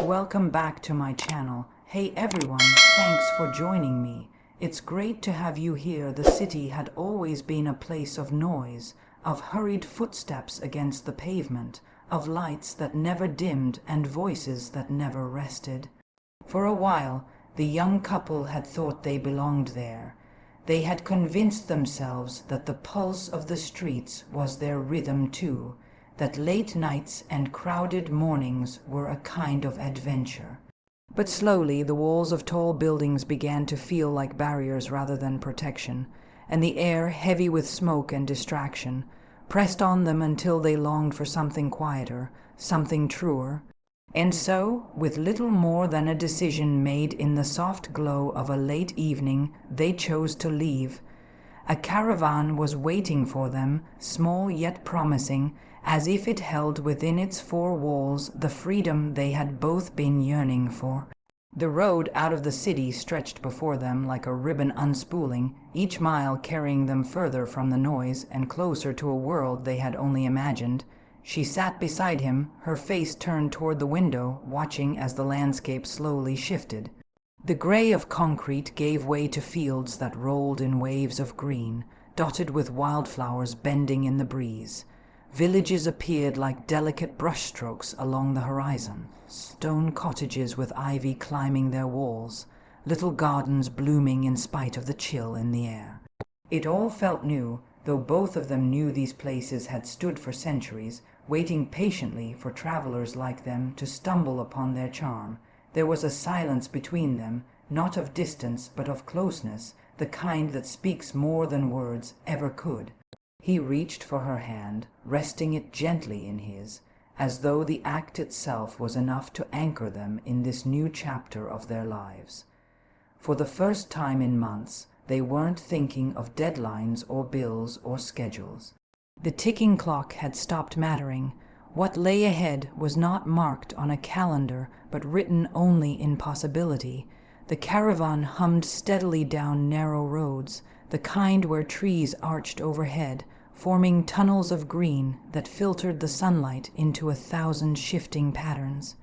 Welcome back to my channel. Hey everyone, thanks for joining me. It's great to have you here. The city had always been a place of noise, of hurried footsteps against the pavement, of lights that never dimmed and voices that never rested. For a while, the young couple had thought they belonged there. They had convinced themselves that the pulse of the streets was their rhythm too, that late nights and crowded mornings were a kind of adventure. But slowly the walls of tall buildings began to feel like barriers rather than protection, and the air, heavy with smoke and distraction, pressed on them until they longed for something quieter, something truer. And so, with little more than a decision made in the soft glow of a late evening, they chose to leave. A caravan was waiting for them, small yet promising, as if it held within its four walls the freedom they had both been yearning for. The road out of the city stretched before them like a ribbon unspooling, each mile carrying them further from the noise and closer to a world they had only imagined. She sat beside him, her face turned toward the window, watching as the landscape slowly shifted. The gray of concrete gave way to fields that rolled in waves of green, dotted with wildflowers bending in the breeze. Villages appeared like delicate brushstrokes along the horizon, stone cottages with ivy climbing their walls, little gardens blooming in spite of the chill in the air. It all felt new, though both of them knew these places had stood for centuries, waiting patiently for travelers like them to stumble upon their charm. There was a silence between them, not of distance but of closeness, the kind that speaks more than words ever could. He reached for her hand, resting it gently in his, as though the act itself was enough to anchor them in this new chapter of their lives. For the first time in months, they weren't thinking of deadlines or bills or schedules. The ticking clock had stopped mattering. What lay ahead was not marked on a calendar, but written only in possibility. The caravan hummed steadily down narrow roads, the kind where trees arched overhead, forming tunnels of green that filtered the sunlight into 1,000 shifting patterns.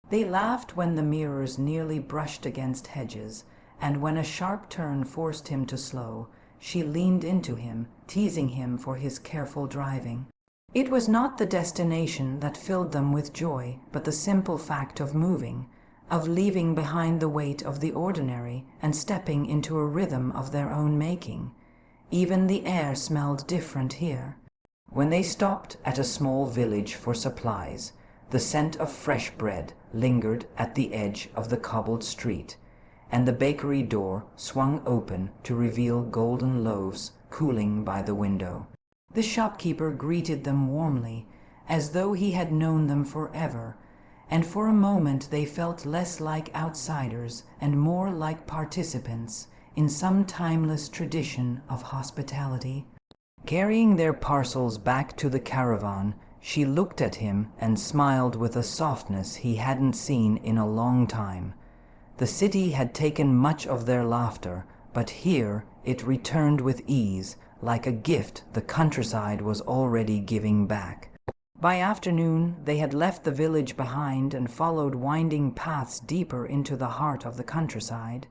They laughed when the mirrors nearly brushed against hedges, and when a sharp turn forced him to slow, she leaned into him, teasing him for his careful driving. It was not the destination that filled them with joy, but the simple fact of moving, of leaving behind the weight of the ordinary and stepping into a rhythm of their own making. Even the air smelled different here. When they stopped at a small village for supplies, the scent of fresh bread lingered at the edge of the cobbled street, and the bakery door swung open to reveal golden loaves cooling by the window. The shopkeeper greeted them warmly, as though he had known them forever, and for a moment they felt less like outsiders and more like participants in some timeless tradition of hospitality. Carrying their parcels back to the caravan, she looked at him and smiled with a softness he hadn't seen in a long time. The city had taken much of their laughter, but here it returned with ease, like a gift the countryside was already giving back. By afternoon, they had left the village behind and followed winding paths deeper into the heart of the countryside.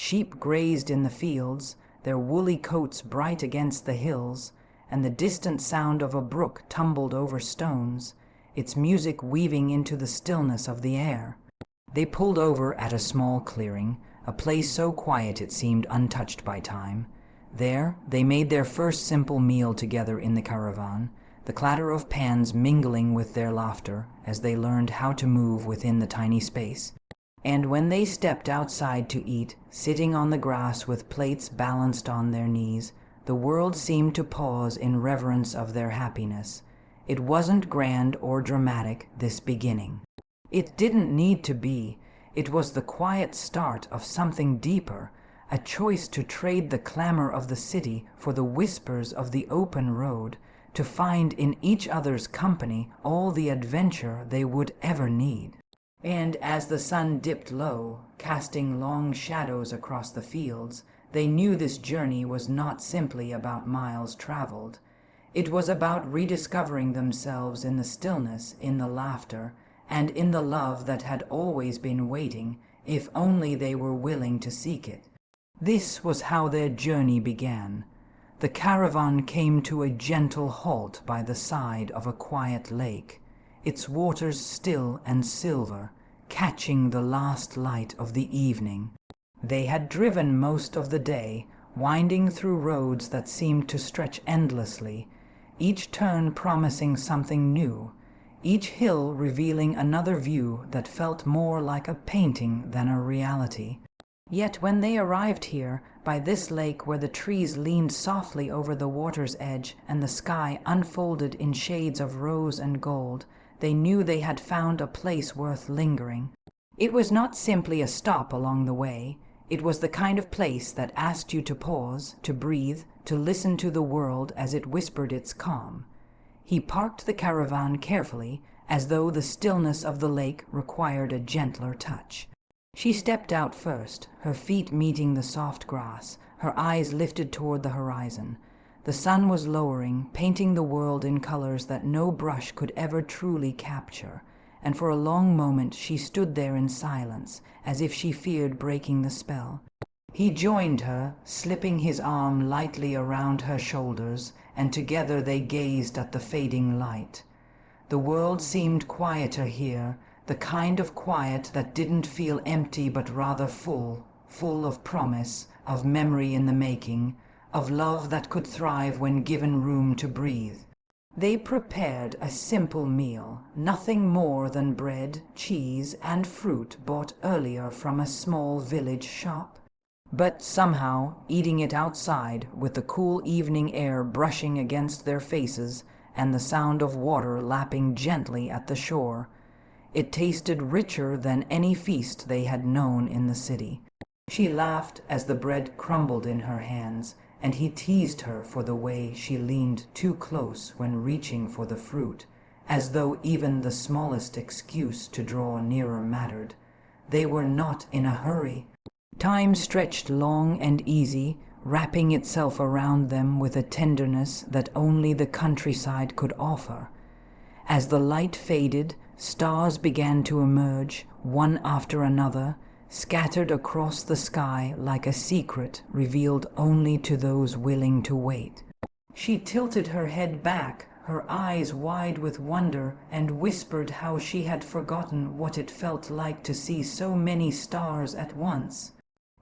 Sheep grazed in the fields, their woolly coats bright against the hills, and the distant sound of a brook tumbled over stones, its music weaving into the stillness of the air. They pulled over at a small clearing, a place so quiet it seemed untouched by time. There they made their first simple meal together in the caravan, the clatter of pans mingling with their laughter as they learned how to move within the tiny space. And when they stepped outside to eat, sitting on the grass with plates balanced on their knees, the world seemed to pause in reverence of their happiness. It wasn't grand or dramatic, this beginning. It didn't need to be. It was the quiet start of something deeper, a choice to trade the clamor of the city for the whispers of the open road, to find in each other's company all the adventure they would ever need. And as the sun dipped low, casting long shadows across the fields, they knew this journey was not simply about miles traveled. It was about rediscovering themselves in the stillness, in the laughter, and in the love that had always been waiting, if only they were willing to seek it. This was how their journey began. The caravan came to a gentle halt by the side of a quiet lake, its waters still and silver, catching the last light of the evening. They had driven most of the day, winding through roads that seemed to stretch endlessly, each turn promising something new, each hill revealing another view that felt more like a painting than a reality. Yet when they arrived here, by this lake where the trees leaned softly over the water's edge and the sky unfolded in shades of rose and gold, they knew they had found a place worth lingering. It was not simply a stop along the way. It was the kind of place that asked you to pause, to breathe, to listen to the world as it whispered its calm. He parked the caravan carefully, as though the stillness of the lake required a gentler touch. She stepped out first, her feet meeting the soft grass, her eyes lifted toward the horizon. The sun was lowering, painting the world in colors that no brush could ever truly capture, and for a long moment she stood there in silence, as if she feared breaking the spell. He joined her, slipping his arm lightly around her shoulders, and together they gazed at the fading light. The world seemed quieter here, the kind of quiet that didn't feel empty but rather full of promise, of memory in the making, of love that could thrive when given room to breathe. They prepared a simple meal, nothing more than bread, cheese, and fruit bought earlier from a small village shop. But somehow, eating it outside, with the cool evening air brushing against their faces and the sound of water lapping gently at the shore, it tasted richer than any feast they had known in the city. She laughed as the bread crumbled in her hands, and he teased her for the way she leaned too close when reaching for the fruit, as though even the smallest excuse to draw nearer mattered. They were not in a hurry. Time stretched long and easy, wrapping itself around them with a tenderness that only the countryside could offer. As the light faded, stars began to emerge, one after another, scattered across the sky like a secret revealed only to those willing to wait. She tilted her head back, her eyes wide with wonder, and whispered how she had forgotten what it felt like to see so many stars at once.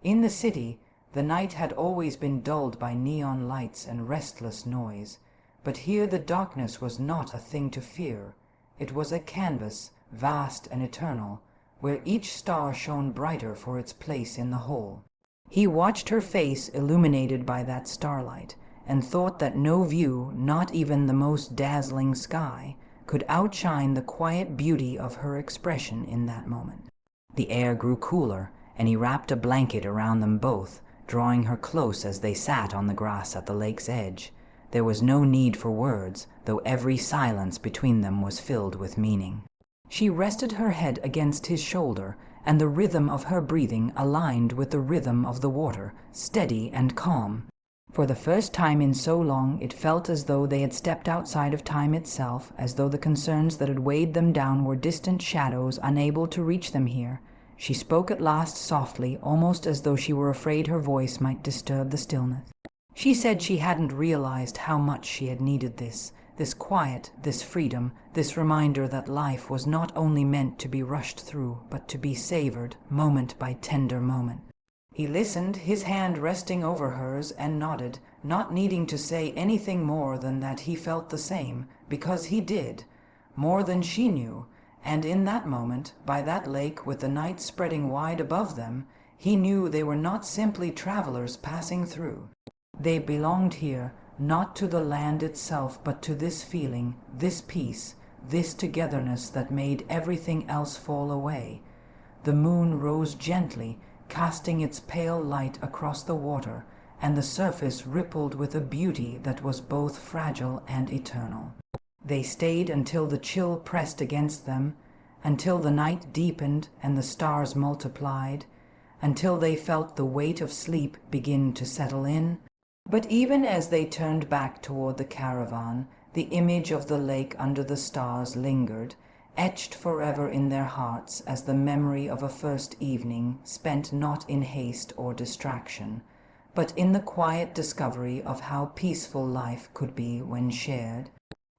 In the city, the night had always been dulled by neon lights and restless noise, but here the darkness was not a thing to fear. It was a canvas, vast and eternal, where each star shone brighter for its place in the whole. He watched her face illuminated by that starlight, and thought that no view, not even the most dazzling sky, could outshine the quiet beauty of her expression in that moment. The air grew cooler, and he wrapped a blanket around them both, drawing her close as they sat on the grass at the lake's edge. There was no need for words, though every silence between them was filled with meaning. She rested her head against his shoulder, and the rhythm of her breathing aligned with the rhythm of the water, steady and calm. For the first time in so long, it felt as though they had stepped outside of time itself, as though the concerns that had weighed them down were distant shadows unable to reach them here. She spoke at last softly, almost as though she were afraid her voice might disturb the stillness. She said she hadn't realized how much she had needed this quiet, this freedom, this reminder that life was not only meant to be rushed through, but to be savored, moment by tender moment. He listened, his hand resting over hers, and nodded, not needing to say anything more than that he felt the same, because he did, more than she knew, and in that moment, by that lake with the night spreading wide above them, he knew they were not simply travelers passing through. They belonged here, not to the land itself, but to this feeling, this peace, this togetherness that made everything else fall away. The moon rose gently, casting its pale light across the water, and the surface rippled with a beauty that was both fragile and eternal. They stayed until the chill pressed against them, until the night deepened and the stars multiplied, until they felt the weight of sleep begin to settle in. But even as they turned back toward the caravan, the image of the lake under the stars lingered, etched forever in their hearts as the memory of a first evening spent not in haste or distraction, but in the quiet discovery of how peaceful life could be when shared.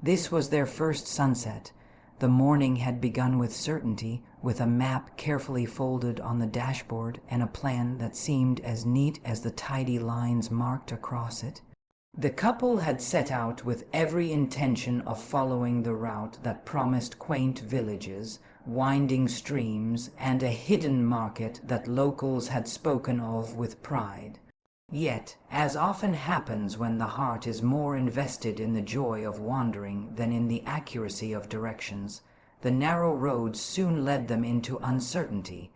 This was their first sunset. The morning had begun with certainty, with a map carefully folded on the dashboard and a plan that seemed as neat as the tidy lines marked across it. The couple had set out with every intention of following the route that promised quaint villages, winding streams, and a hidden market that locals had spoken of with pride. Yet, as often happens when the heart is more invested in the joy of wandering than in the accuracy of directions, the narrow roads soon led them into uncertainty.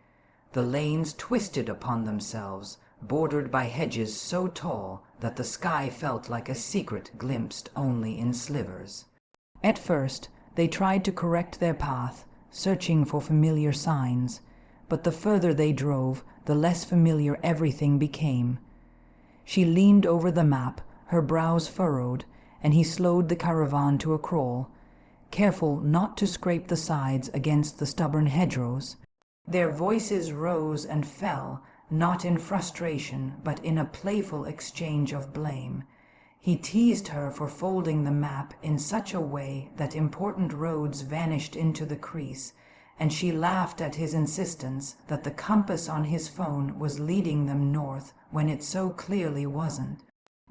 The lanes twisted upon themselves, bordered by hedges so tall that the sky felt like a secret glimpsed only in slivers. At first, they tried to correct their path, searching for familiar signs, but the further they drove, the less familiar everything became. She leaned over the map, her brows furrowed, and he slowed the caravan to a crawl, careful not to scrape the sides against the stubborn hedgerows. Their voices rose and fell, not in frustration, but in a playful exchange of blame. He teased her for folding the map in such a way that important roads vanished into the crease, and she laughed at his insistence that the compass on his phone was leading them north when it so clearly wasn't.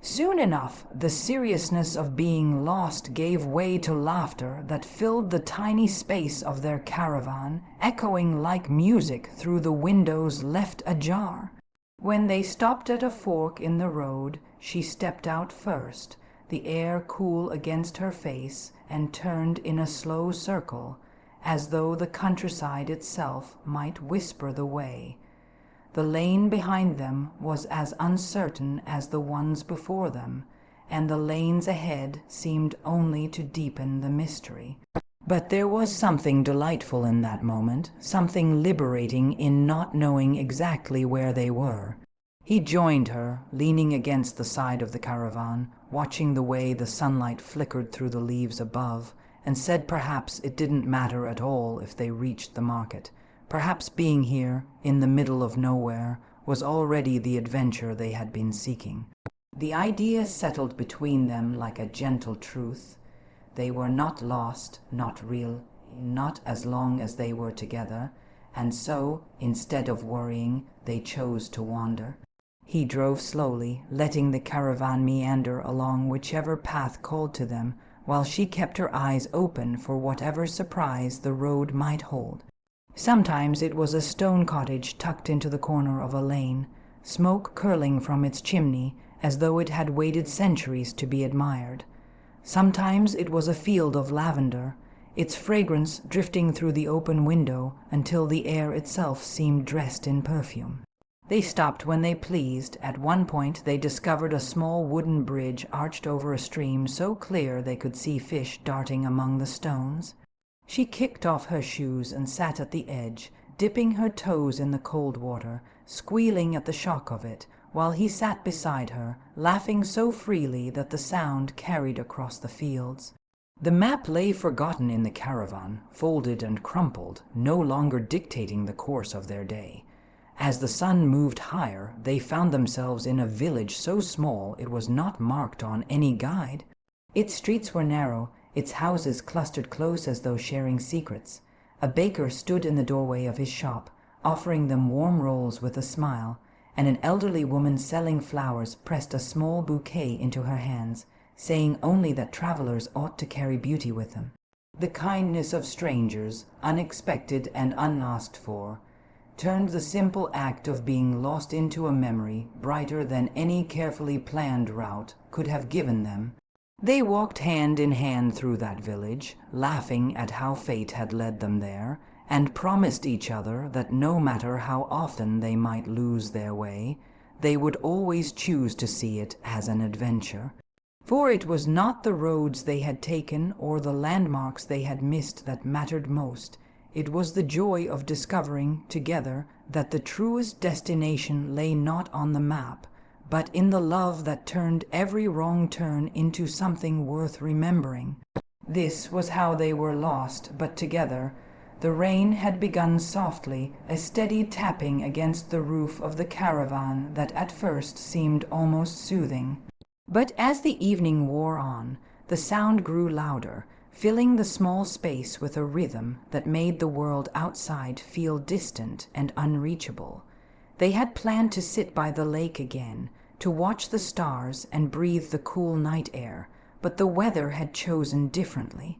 Soon enough, the seriousness of being lost gave way to laughter that filled the tiny space of their caravan, echoing like music through the windows left ajar. When they stopped at a fork in the road, she stepped out first, the air cool against her face, and turned in a slow circle, as though the countryside itself might whisper the way. The lane behind them was as uncertain as the ones before them, and the lanes ahead seemed only to deepen the mystery. But there was something delightful in that moment, something liberating in not knowing exactly where they were. He joined her, leaning against the side of the caravan, watching the way the sunlight flickered through the leaves above, and said perhaps it didn't matter at all if they reached the market. Perhaps being here, in the middle of nowhere, was already the adventure they had been seeking. The idea settled between them like a gentle truth. They were not lost, not real, not as long as they were together, and so, instead of worrying, they chose to wander. He drove slowly, letting the caravan meander along whichever path called to them, while she kept her eyes open for whatever surprise the road might hold. Sometimes it was a stone cottage tucked into the corner of a lane, smoke curling from its chimney as though it had waited centuries to be admired. Sometimes it was a field of lavender, its fragrance drifting through the open window until the air itself seemed dressed in perfume. They stopped when they pleased. At one point they discovered a small wooden bridge arched over a stream so clear they could see fish darting among the stones. She kicked off her shoes and sat at the edge, dipping her toes in the cold water, squealing at the shock of it, while he sat beside her, laughing so freely that the sound carried across the fields. The map lay forgotten in the caravan, folded and crumpled, no longer dictating the course of their day. As the sun moved higher, they found themselves in a village so small it was not marked on any guide. Its streets were narrow, its houses clustered close as though sharing secrets. A baker stood in the doorway of his shop, offering them warm rolls with a smile, and an elderly woman selling flowers pressed a small bouquet into her hands, saying only that travelers ought to carry beauty with them. The kindness of strangers, unexpected and unasked for, turned the simple act of being lost into a memory brighter than any carefully planned route could have given them. They walked hand in hand through that village, laughing at how fate had led them there, and promised each other that no matter how often they might lose their way, they would always choose to see it as an adventure. For it was not the roads they had taken or the landmarks they had missed that mattered most. It was the joy of discovering, together, that the truest destination lay not on the map, but in the love that turned every wrong turn into something worth remembering. This was how they were lost, but together. The rain had begun softly, a steady tapping against the roof of the caravan that at first seemed almost soothing. But as the evening wore on, the sound grew louder, filling the small space with a rhythm that made the world outside feel distant and unreachable. They had planned to sit by the lake again, to watch the stars and breathe the cool night air, but the weather had chosen differently.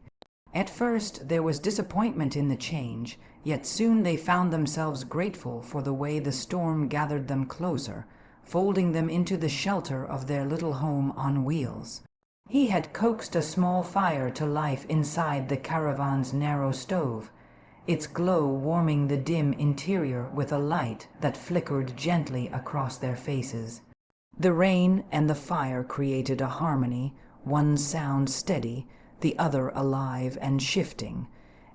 At first there was disappointment in the change, yet soon they found themselves grateful for the way the storm gathered them closer, folding them into the shelter of their little home on wheels. He had coaxed a small fire to life inside the caravan's narrow stove, its glow warming the dim interior with a light that flickered gently across their faces. The rain and the fire created a harmony, one sound steady, the other alive and shifting,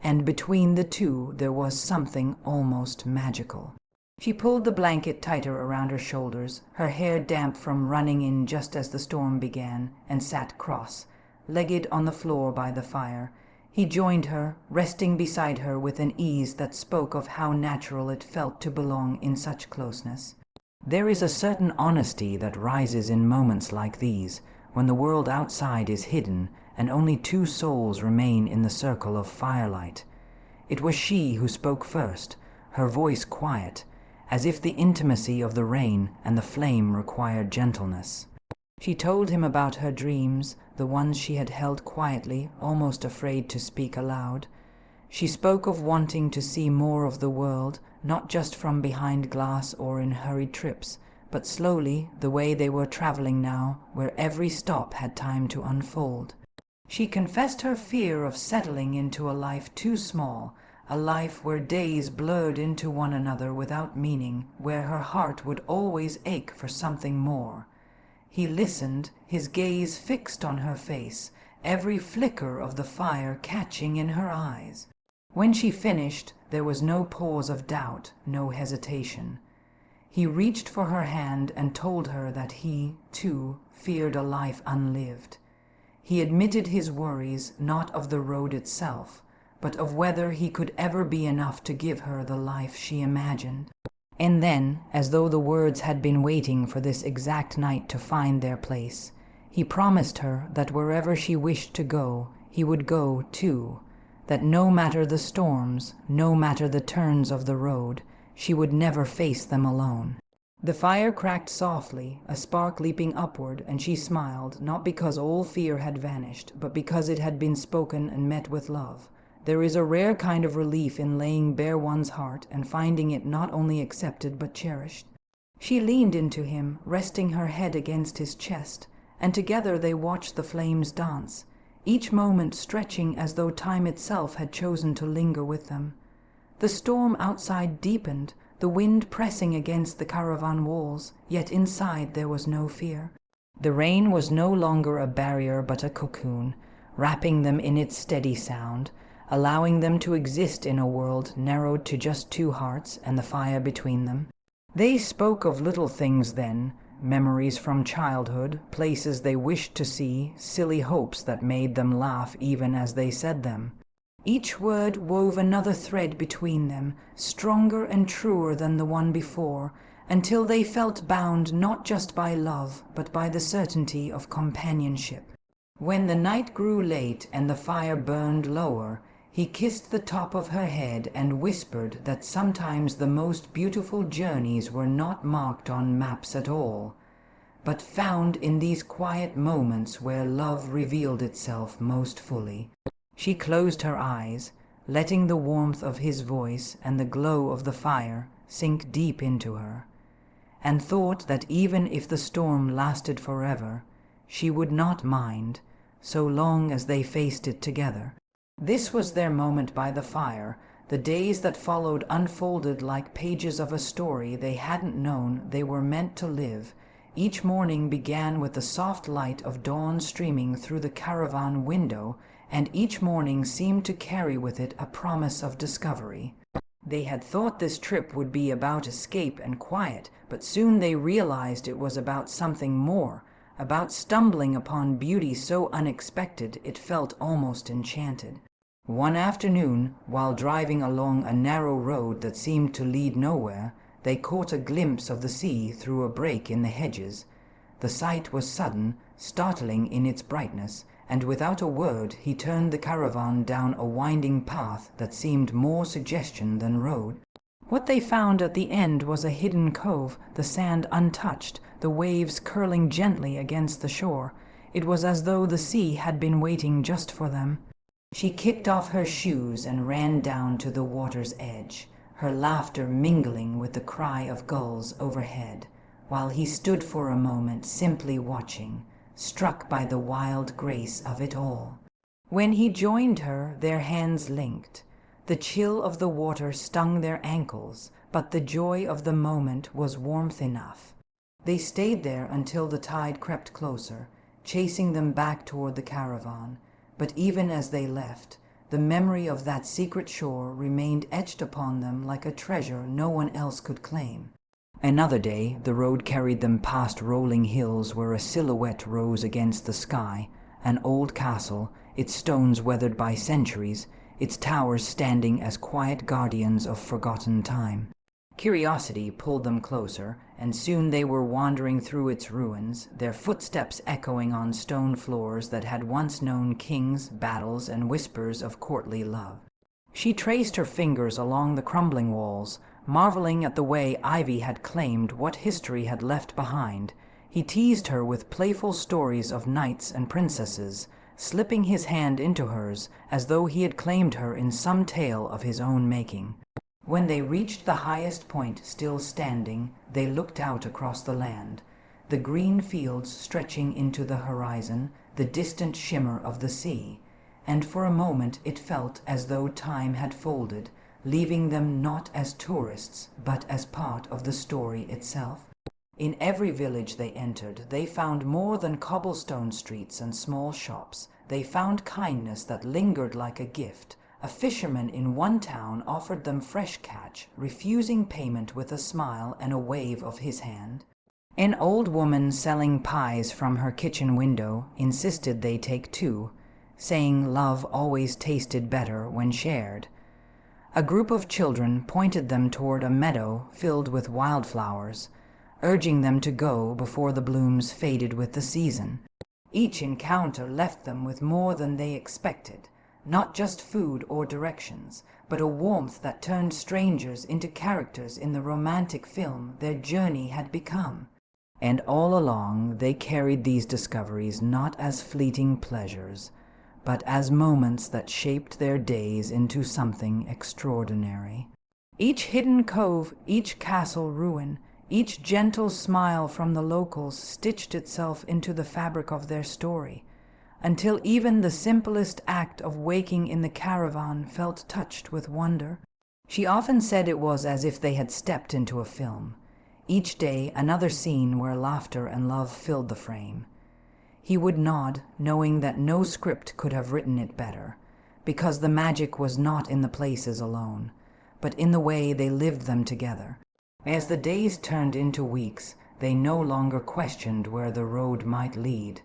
and between the two there was something almost magical. She pulled the blanket tighter around her shoulders, her hair damp from running in just as the storm began, and sat cross-legged on the floor by the fire. He joined her, resting beside her with an ease that spoke of how natural it felt to belong in such closeness. There is a certain honesty that rises in moments like these, when the world outside is hidden and only two souls remain in the circle of firelight. It was she who spoke first, her voice quiet, as if the intimacy of the rain and the flame required gentleness. She told him about her dreams, the ones she had held quietly, almost afraid to speak aloud. She spoke of wanting to see more of the world, not just from behind glass or in hurried trips, but slowly, the way they were traveling now, where every stop had time to unfold. She confessed her fear of settling into a life too small, a life where days blurred into one another without meaning, where her heart would always ache for something more. He listened, his gaze fixed on her face, every flicker of the fire catching in her eyes. When she finished, there was no pause of doubt, no hesitation. He reached for her hand and told her that he, too, feared a life unlived. He admitted his worries, not of the road itself, but of whether he could ever be enough to give her the life she imagined. And then, as though the words had been waiting for this exact night to find their place, he promised her that wherever she wished to go, he would go too, that no matter the storms, no matter the turns of the road, she would never face them alone. The fire cracked softly, a spark leaping upward, and she smiled, not because all fear had vanished, but because it had been spoken and met with love. There is a rare kind of relief in laying bare one's heart and finding it not only accepted but cherished. She leaned into him, resting her head against his chest, and together they watched the flames dance, each moment stretching as though time itself had chosen to linger with them. The storm outside deepened, the wind pressing against the caravan walls, yet inside there was no fear. The rain was no longer a barrier but a cocoon, wrapping them in its steady sound, allowing them to exist in a world narrowed to just two hearts and the fire between them. They spoke of little things then, memories from childhood, places they wished to see, silly hopes that made them laugh even as they said them. Each word wove another thread between them, stronger and truer than the one before, until they felt bound not just by love, but by the certainty of companionship. When the night grew late and the fire burned lower, he kissed the top of her head and whispered that sometimes the most beautiful journeys were not marked on maps at all, but found in these quiet moments where love revealed itself most fully. She closed her eyes, letting the warmth of his voice and the glow of the fire sink deep into her, and thought that even if the storm lasted forever, she would not mind, so long as they faced it together. This was their moment by the fire. The days that followed unfolded like pages of a story they hadn't known they were meant to live. Each morning began with the soft light of dawn streaming through the caravan window, and each morning seemed to carry with it a promise of discovery. They had thought this trip would be about escape and quiet, but soon they realized it was about something more, about stumbling upon beauty so unexpected it felt almost enchanted. One afternoon, while driving along a narrow road that seemed to lead nowhere, they caught a glimpse of the sea through a break in the hedges. The sight was sudden, startling in its brightness, and without a word he turned the caravan down a winding path that seemed more suggestion than road. What they found at the end was a hidden cove, the sand untouched, the waves curling gently against the shore. It was as though the sea had been waiting just for them. She kicked off her shoes and ran down to the water's edge, her laughter mingling with the cry of gulls overhead, while he stood for a moment simply watching, struck by the wild grace of it all. When he joined her, their hands linked. The chill of the water stung their ankles, but the joy of the moment was warmth enough. They stayed there until the tide crept closer, chasing them back toward the caravan. But even as they left, the memory of that secret shore remained etched upon them like a treasure no one else could claim. Another day, the road carried them past rolling hills where a silhouette rose against the sky, an old castle, its stones weathered by centuries, its towers standing as quiet guardians of forgotten time. Curiosity pulled them closer, and soon they were wandering through its ruins, their footsteps echoing on stone floors that had once known kings, battles, and whispers of courtly love. She traced her fingers along the crumbling walls, marveling at the way ivy had claimed what history had left behind. He teased her with playful stories of knights and princesses, slipping his hand into hers as though he had claimed her in some tale of his own making. When they reached the highest point still standing, they looked out across the land, the green fields stretching into the horizon, the distant shimmer of the sea, and for a moment it felt as though time had folded, leaving them not as tourists, but as part of the story itself. In every village they entered, they found more than cobblestone streets and small shops. They found kindness that lingered like a gift. A fisherman in one town offered them fresh catch, refusing payment with a smile and a wave of his hand. An old woman selling pies from her kitchen window insisted they take two, saying love always tasted better when shared. A group of children pointed them toward a meadow filled with wildflowers, urging them to go before the blooms faded with the season. Each encounter left them with more than they expected, not just food or directions, but a warmth that turned strangers into characters in the romantic film their journey had become. And all along they carried these discoveries not as fleeting pleasures, but as moments that shaped their days into something extraordinary. Each hidden cove, each castle ruin, each gentle smile from the locals stitched itself into the fabric of their story, until even the simplest act of waking in the caravan felt touched with wonder. She often said it was as if they had stepped into a film, each day another scene where laughter and love filled the frame. He would nod, knowing that no script could have written it better, because the magic was not in the places alone, but in the way they lived them together. As the days turned into weeks, they no longer questioned where the road might lead.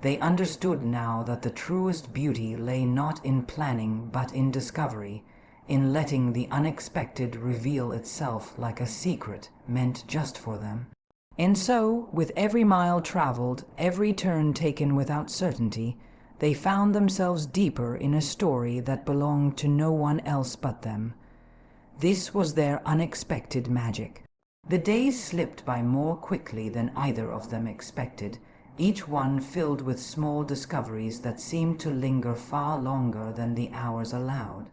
They understood now that the truest beauty lay not in planning but in discovery, in letting the unexpected reveal itself like a secret meant just for them. And so, with every mile traveled, every turn taken without certainty, they found themselves deeper in a story that belonged to no one else but them. This was their unexpected magic. The days slipped by more quickly than either of them expected, each one filled with small discoveries that seemed to linger far longer than the hours allowed.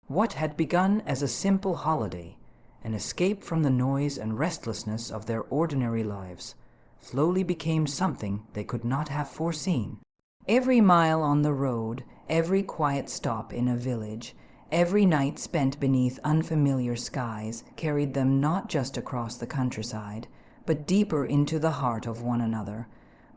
What had begun as a simple holiday, an escape from the noise and restlessness of their ordinary lives, slowly became something they could not have foreseen. Every mile on the road, every quiet stop in a village, every night spent beneath unfamiliar skies carried them not just across the countryside, but deeper into the heart of one another.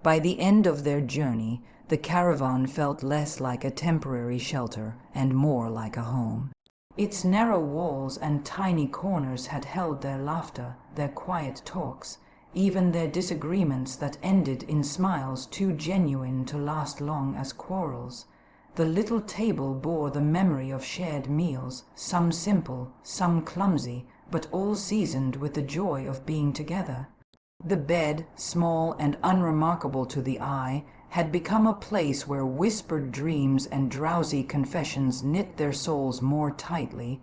By the end of their journey, the caravan felt less like a temporary shelter and more like a home. Its narrow walls and tiny corners had held their laughter, their quiet talks, even their disagreements that ended in smiles too genuine to last long as quarrels. The little table bore the memory of shared meals, some simple, some clumsy, but all seasoned with the joy of being together. The bed, small and unremarkable to the eye, had become a place where whispered dreams and drowsy confessions knit their souls more tightly.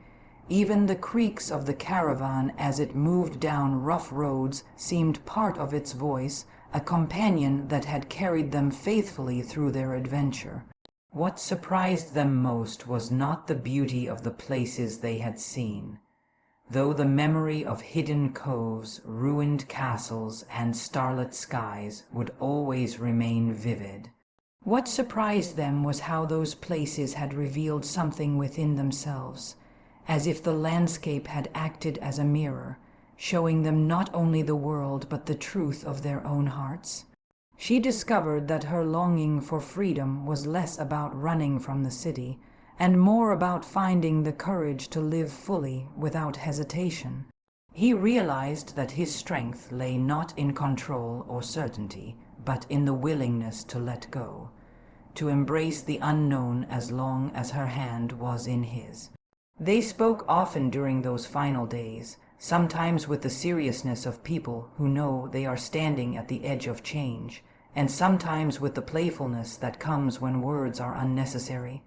Even the creaks of the caravan as it moved down rough roads seemed part of its voice, a companion that had carried them faithfully through their adventure. What surprised them most was not the beauty of the places they had seen, though the memory of hidden coves, ruined castles, and starlit skies would always remain vivid. What surprised them was how those places had revealed something within themselves, as if the landscape had acted as a mirror, showing them not only the world but the truth of their own hearts. She discovered that her longing for freedom was less about running from the city, and more about finding the courage to live fully without hesitation. He realized that his strength lay not in control or certainty, but in the willingness to let go, to embrace the unknown as long as her hand was in his. They spoke often during those final days, sometimes with the seriousness of people who know they are standing at the edge of change, and sometimes with the playfulness that comes when words are unnecessary.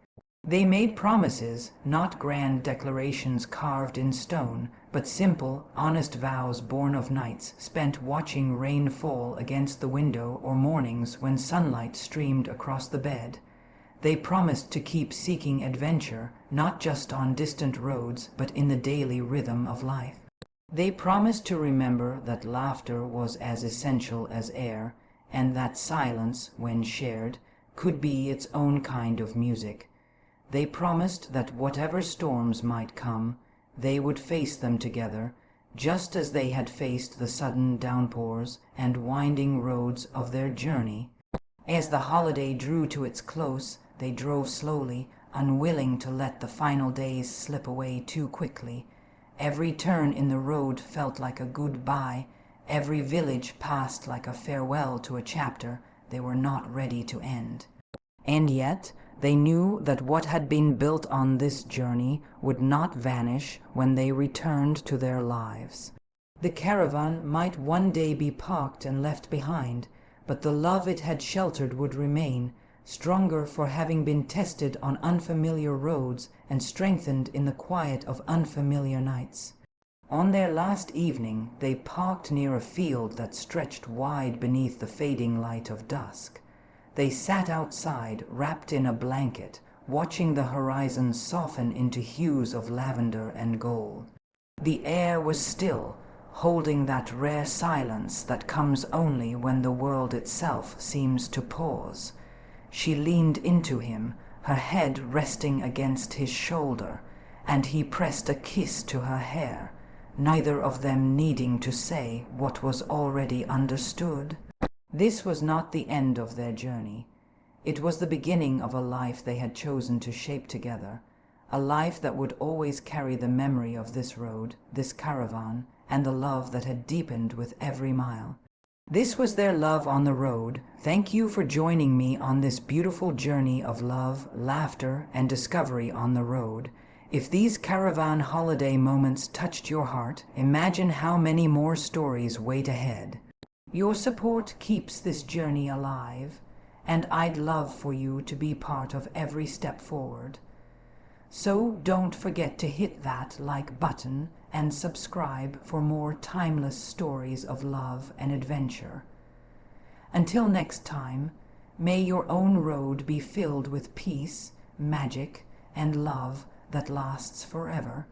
They made promises, not grand declarations carved in stone, but simple, honest vows born of nights spent watching rain fall against the window or mornings when sunlight streamed across the bed. They promised to keep seeking adventure, not just on distant roads, but in the daily rhythm of life. They promised to remember that laughter was as essential as air, and that silence, when shared, could be its own kind of music. They promised that whatever storms might come, they would face them together, just as they had faced the sudden downpours and winding roads of their journey. As the holiday drew to its close, they drove slowly, unwilling to let the final days slip away too quickly. Every turn in the road felt like a goodbye. Every village passed like a farewell to a chapter they were not ready to end. And yet, they knew that what had been built on this journey would not vanish when they returned to their lives. The caravan might one day be parked and left behind, but the love it had sheltered would remain, stronger for having been tested on unfamiliar roads and strengthened in the quiet of unfamiliar nights. On their last evening, they parked near a field that stretched wide beneath the fading light of dusk. They sat outside, wrapped in a blanket, watching the horizon soften into hues of lavender and gold. The air was still, holding that rare silence that comes only when the world itself seems to pause. She leaned into him, her head resting against his shoulder, and he pressed a kiss to her hair, neither of them needing to say what was already understood. This was not the end of their journey. It was the beginning of a life they had chosen to shape together, a life that would always carry the memory of this road, this caravan, and the love that had deepened with every mile. This was their love on the road. Thank you for joining me on this beautiful journey of love, laughter, and discovery on the road. If these caravan holiday moments touched your heart, imagine how many more stories wait ahead. Your support keeps this journey alive, and I'd love for you to be part of every step forward. So don't forget to hit that like button and subscribe for more timeless stories of love and adventure. Until next time, may your own road be filled with peace, magic, and love that lasts forever.